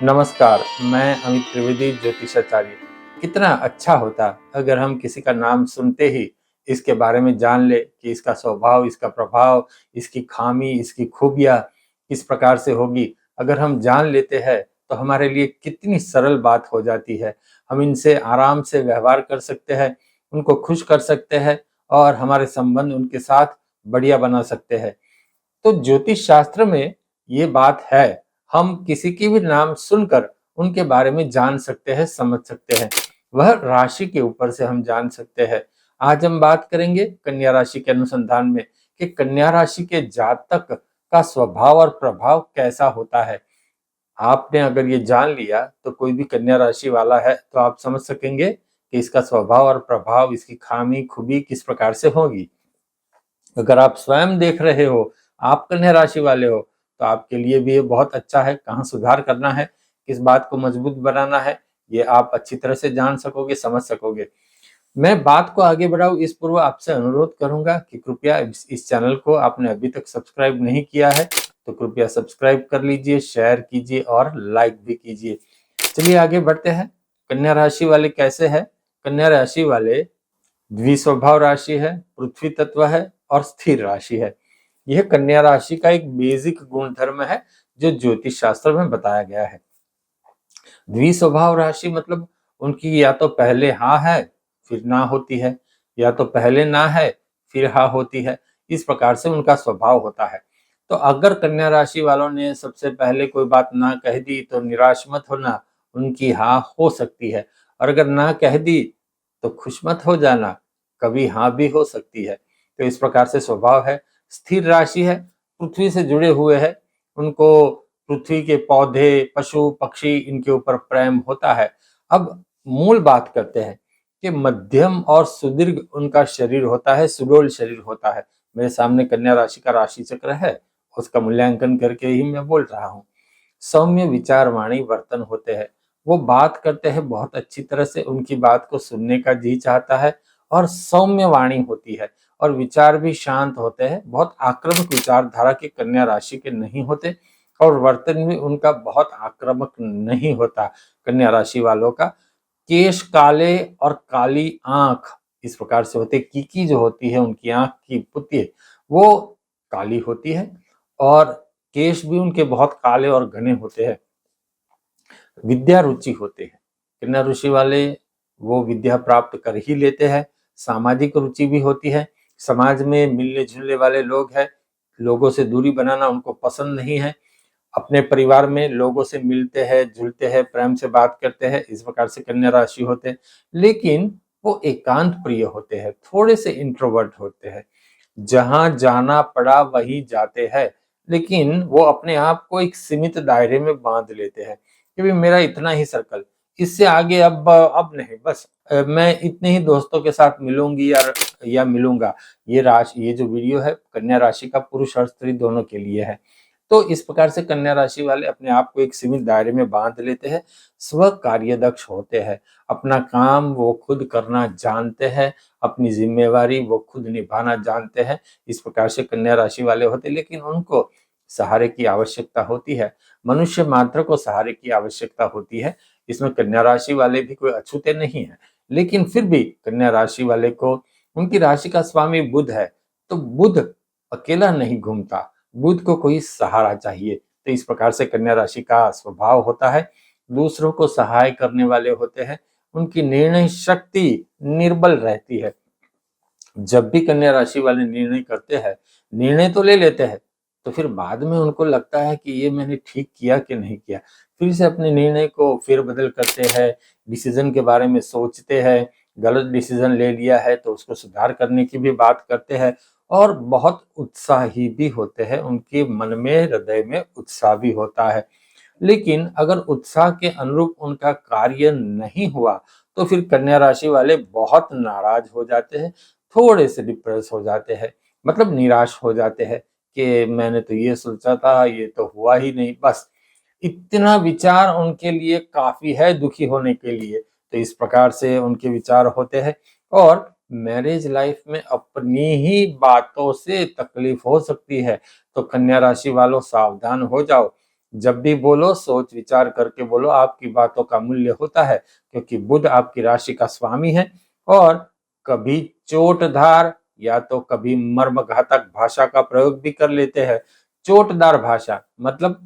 नमस्कार, मैं अमित त्रिवेदी ज्योतिषाचार्य। कितना अच्छा होता अगर हम किसी का नाम सुनते ही इसके बारे में जान ले कि इसका स्वभाव, इसका प्रभाव, इसकी खामी, इसकी खूबियाँ किस प्रकार से होगी। अगर हम जान लेते हैं तो हमारे लिए कितनी सरल बात हो जाती है। हम इनसे आराम से व्यवहार कर सकते हैं, उनको खुश कर सकते हैं और हमारे संबंध उनके साथ बढ़िया बना सकते हैं। तो ज्योतिष शास्त्र में ये बात है, हम किसी की भी नाम सुनकर उनके बारे में जान सकते हैं, समझ सकते हैं। वह राशि के ऊपर से हम जान सकते हैं। आज हम बात करेंगे कन्या राशि के अनुसंधान में कि कन्या राशि के जातक का स्वभाव और प्रभाव कैसा होता है। आपने अगर ये जान लिया तो कोई भी कन्या राशि वाला है तो आप समझ सकेंगे कि इसका स्वभाव और प्रभाव, इसकी खामी खूबी किस प्रकार से होगी। अगर आप स्वयं देख रहे हो, आप कन्या राशि वाले हो, तो आपके लिए भी ये बहुत अच्छा है। कहाँ सुधार करना है, किस बात को मजबूत बनाना है, ये आप अच्छी तरह से जान सकोगे, समझ सकोगे। मैं बात को आगे बढ़ाऊं इस पूर्व आपसे अनुरोध करूंगा कि कृपया इस चैनल को आपने अभी तक सब्सक्राइब नहीं किया है तो कृपया सब्सक्राइब कर लीजिए, शेयर कीजिए और लाइक भी कीजिए। चलिए आगे बढ़ते हैं। कन्या राशि वाले कैसे हैं? कन्या राशि वाले द्विस्वभाव राशि है, पृथ्वी तत्व है और स्थिर राशि है। यह कन्या राशि का एक बेसिक गुणधर्म है जो ज्योतिष शास्त्र में बताया गया है। द्विस्वभाव राशि मतलब उनकी या तो पहले हाँ है फिर ना होती है, या तो पहले ना है फिर हाँ होती है। इस प्रकार से उनका स्वभाव होता है। तो अगर कन्या राशि वालों ने सबसे पहले कोई बात ना कह दी तो निराश मत होना, उनकी हाँ हो सकती है। और अगर ना कह दी तो खुश मत हो जाना, कभी हाँ भी हो सकती है। तो इस प्रकार से स्वभाव है। स्थिर राशि है, पृथ्वी से जुड़े हुए है, उनको पृथ्वी के पौधे, पशु, पक्षी इनके ऊपर प्रेम होता है। अब मूल बात करते हैं कि मध्यम और सुदीर्घ उनका शरीर होता है, सुडौल शरीर होता है। मेरे सामने कन्या राशि का राशि चक्र है, उसका मूल्यांकन करके ही मैं बोल रहा हूँ। सौम्य विचार वाणी वर्तन होते हैं। वो बात करते हैं बहुत अच्छी तरह से, उनकी बात को सुनने का जी चाहता है और सौम्य वाणी होती है और विचार भी शांत होते हैं। बहुत आक्रामक विचारधारा के कन्या राशि के नहीं होते और वर्तन भी उनका बहुत आक्रामक नहीं होता। कन्या राशि वालों का केश काले और काली आंख इस प्रकार से होते। कीकी जो होती है उनकी आंख की पुतली वो काली होती है और केश भी उनके बहुत काले और घने होते हैं। विद्या रुचि होते हैं कन्या रुचि वाले, वो विद्या प्राप्त कर ही लेते हैं। सामाजिक रुचि भी होती है, समाज में मिलने जुलने वाले लोग हैं, लोगों से दूरी बनाना उनको पसंद नहीं है। अपने परिवार में लोगों से मिलते हैं, जुलते हैं, प्रेम से बात करते हैं, इस प्रकार से कन्या राशि होते हैं। लेकिन वो एकांत प्रिय होते हैं, थोड़े से इंट्रोवर्ट होते हैं। जहां जाना पड़ा वहीं जाते हैं, लेकिन वो अपने आप को एक सीमित दायरे में बांध लेते हैं कि भाई मेरा इतना ही सर्कल, इससे आगे अब नहीं, बस मैं इतने ही दोस्तों के साथ मिलूंगी या मिलूंगा। ये जो वीडियो है कन्या राशि का पुरुष और स्त्री दोनों के लिए है। तो इस प्रकार से कन्या राशि वाले अपने आप को एक सीमित दायरे में बांध लेते हैं। स्व कार्यदक्ष होते हैं, अपना काम वो खुद करना जानते हैं, अपनी जिम्मेवारी वो खुद निभाना जानते हैं। इस प्रकार से कन्या राशि वाले होते हैं, लेकिन उनको सहारे की आवश्यकता होती है। मनुष्य मात्र को सहारे की आवश्यकता होती है। इसमें कन्या राशि वाले भी कोई अछूते नहीं है, लेकिन फिर भी कन्या राशि वाले को, उनकी राशि का स्वामी बुध है, तो बुध अकेला नहीं घूमता, बुध को कोई सहारा चाहिए। तो इस प्रकार से कन्या राशि का स्वभाव होता है। दूसरों को सहाय करने वाले होते हैं, उनकी निर्णय शक्ति निर्बल रहती है। जब भी कन्या राशि वाले निर्णय करते हैं, निर्णय तो ले लेते हैं, तो फिर बाद में उनको लगता है कि ये मैंने ठीक किया कि नहीं किया। फिर से अपने निर्णय को फेरबदल करते हैं, डिसीजन के बारे में सोचते हैं, गलत डिसीजन ले लिया है तो उसको सुधार करने की भी बात करते हैं और बहुत उत्साही भी होते हैं। उनके मन में, हृदय में उत्साह भी होता है। लेकिन अगर उत्साह के अनुरूप उनका कार्य नहीं हुआ तो फिर कन्या राशि वाले बहुत नाराज हो जाते हैं, थोड़े से डिप्रेस हो जाते हैं, मतलब निराश हो जाते हैं कि मैंने तो ये सोचा था, ये तो हुआ ही नहीं। बस इतना विचार उनके लिए काफी है दुखी होने के लिए। तो इस प्रकार से उनके विचार होते हैं और मैरिज लाइफ में अपनी ही बातों से तकलीफ हो सकती है। तो कन्या राशि वालों सावधान हो जाओ। जब भी बोलो सोच विचार करके बोलो, आपकी बातों का मूल्य होता है, क्योंकि बुध आपकी राशि का स्वामी है। और कभी चोटधार या तो कभी मर्मघातक भाषा का प्रयोग भी कर लेते हैं। चोटदार भाषा मतलब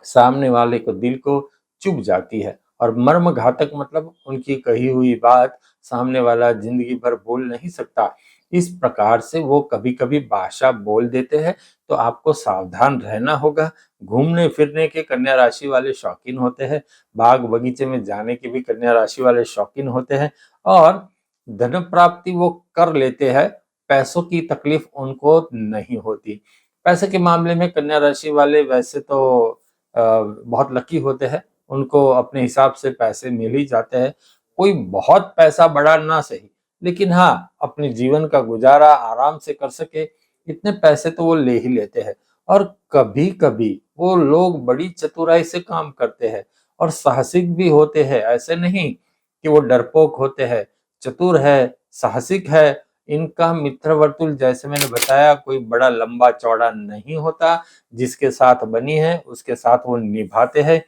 सामने वाले को दिल को चुभ जाती है, और मर्मघातक मतलब उनकी कही हुई बात सामने वाला जिंदगी भर बोल नहीं सकता। इस प्रकार से वो कभी कभी भाषा बोल देते हैं, तो आपको सावधान रहना होगा। घूमने फिरने के कन्या राशि वाले शौकीन होते हैं, बाग बगीचे में जाने के भी कन्या राशि वाले शौकीन होते हैं, और धन प्राप्ति वो कर लेते हैं, पैसों की तकलीफ उनको नहीं होती। पैसे के मामले में कन्या राशि वाले वैसे तो बहुत लकी होते हैं, उनको अपने हिसाब से पैसे मिल ही जाते हैं। कोई बहुत पैसा बड़ा ना सही, लेकिन हाँ अपने जीवन का गुजारा आराम से कर सके इतने पैसे तो वो ले ही लेते हैं। और कभी कभी वो लोग बड़ी चतुराई से काम करते हैं और साहसिक भी होते हैं। ऐसे नहीं कि वो डरपोक होते हैं, चतुर है, साहसिक है। इनका मित्र वर्तुल जैसे मैंने बताया कोई बड़ा लंबा चौड़ा नहीं होता, जिसके साथ बनी है उसके साथ वो निभाते हैं।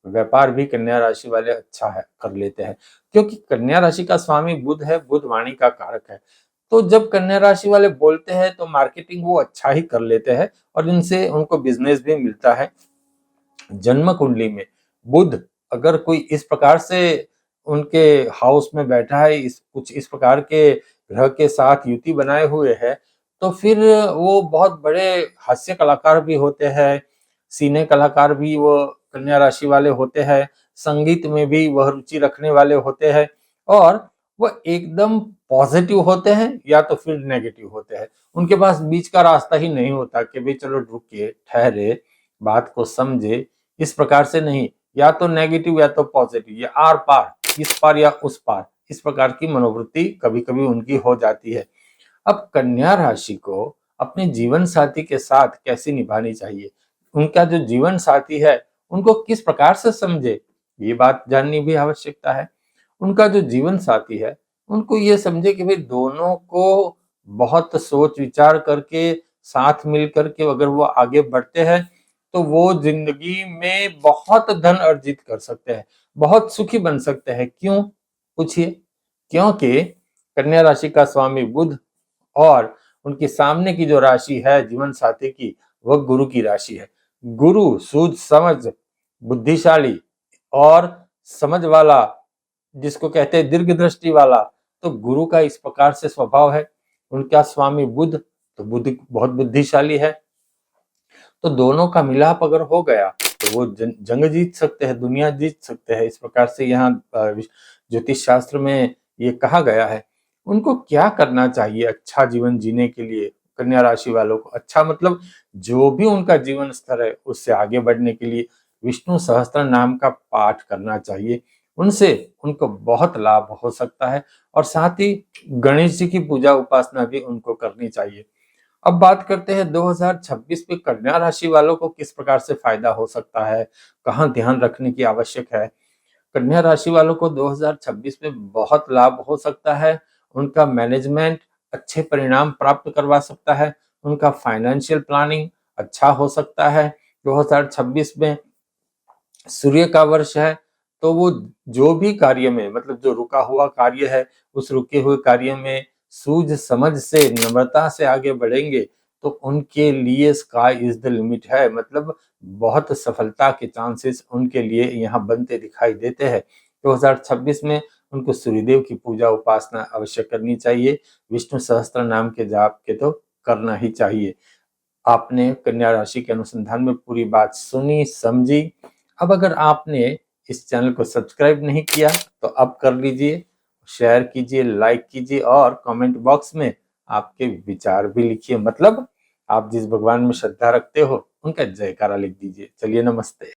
व्यापार भी कन्या राशि वाले अच्छा है कर लेते हैं, क्योंकि कन्या राशि का स्वामी बुध है, बुध वाणी का कारक है। तो जब कन्या राशि वाले बोलते हैं तो मार्केटिंग वो अच्छा ही कर लेते हैं, और इनसे उनको बिजनेस भी मिलता है। जन्म कुंडली में बुध अगर कोई इस प्रकार से उनके हाउस में बैठा है, कुछ इस प्रकार के ग्रह के साथ युति बनाए हुए है, तो फिर वो बहुत बड़े हास्य कलाकार भी होते हैं, सिने कलाकार भी वो कन्या राशि वाले होते हैं, संगीत में भी वह रुचि रखने वाले होते हैं, और वो एकदम पॉजिटिव होते हैं या तो फिर नेगेटिव होते हैं। उनके पास बीच का रास्ता ही नहीं होता कि भाई चलो रुकिए, ठहरे, बात को समझे। इस प्रकार से नहीं, या तो नेगेटिव या तो पॉजिटिव, या आर पार, इस पार या उस पार, इस प्रकार की मनोवृत्ति कभी कभी उनकी हो जाती है। अब कन्या राशि को अपने जीवन साथी के साथ कैसे निभानी चाहिए, उनका जो जीवन साथी है उनको किस प्रकार से समझे, ये बात जाननी भी आवश्यकता है। उनका जो जीवन साथी है उनको ये समझे कि भाई दोनों को बहुत सोच विचार करके साथ मिल करके अगर वो आगे बढ़ते हैं तो वो जिंदगी में बहुत धन अर्जित कर सकते हैं, बहुत सुखी बन सकते हैं। क्यों पूछिए? क्योंकि कन्या राशि का स्वामी बुध और उनके सामने की जो राशि है जीवन साथी की, वह गुरु की राशि है। गुरु सूझ समझ, बुद्धिशाली और समझ वाला, जिसको कहते हैं दीर्घ दृष्टि वाला, तो गुरु का इस प्रकार से स्वभाव है। उनका स्वामी बुध, तो बुध बहुत बुद्धिशाली है। तो दोनों का मिलाप अगर हो गया तो वो जंग जीत सकते हैं, दुनिया जीत सकते हैं। इस प्रकार से यहाँ ज्योतिष शास्त्र में ये कहा गया है। उनको क्या करना चाहिए अच्छा जीवन जीने के लिए? कन्या राशि वालों को अच्छा मतलब जो भी उनका जीवन स्तर है उससे आगे बढ़ने के लिए विष्णु सहस्त्र नाम का पाठ करना चाहिए। उनसे उनको बहुत लाभ हो सकता है, और साथ ही गणेश जी की पूजा उपासना भी उनको करनी चाहिए। अब बात करते हैं 2026 में कन्या राशि वालों को किस प्रकार से फायदा हो सकता है, कहाँ ध्यान रखने की आवश्यक है। कन्या राशि वालों को 2026 में बहुत लाभ हो सकता है। उनका मैनेजमेंट अच्छे परिणाम प्राप्त करवा सकता है, उनका फाइनेंशियल प्लानिंग अच्छा हो सकता है। 2026 में सूर्य का वर्ष है, तो वो जो भी कार्य में मतलब जो रुका हुआ कार्य है उस रुके हुए कार्य में सूझ समझ से नम्रता से आगे बढ़ेंगे तो उनके लिए स्काई इज द लिमिट है। मतलब बहुत सफलता के चांसेस उनके लिए यहाँ बनते दिखाई देते हैं। 2026 में उनको सूर्यदेव की पूजा उपासना अवश्य करनी चाहिए। विष्णु सहस्त्र नाम के जाप के तो करना ही चाहिए। आपने कन्या राशि के अनुसंधान में पूरी बात सुनी समझी। अब अगर आपने इस चैनल को सब्सक्राइब नहीं किया तो अब कर लीजिए, शेयर कीजिए, लाइक कीजिए, और कमेंट बॉक्स में आपके विचार भी लिखिए। मतलब आप जिस भगवान में श्रद्धा रखते हो उनका जयकारा लिख दीजिए। चलिए, नमस्ते।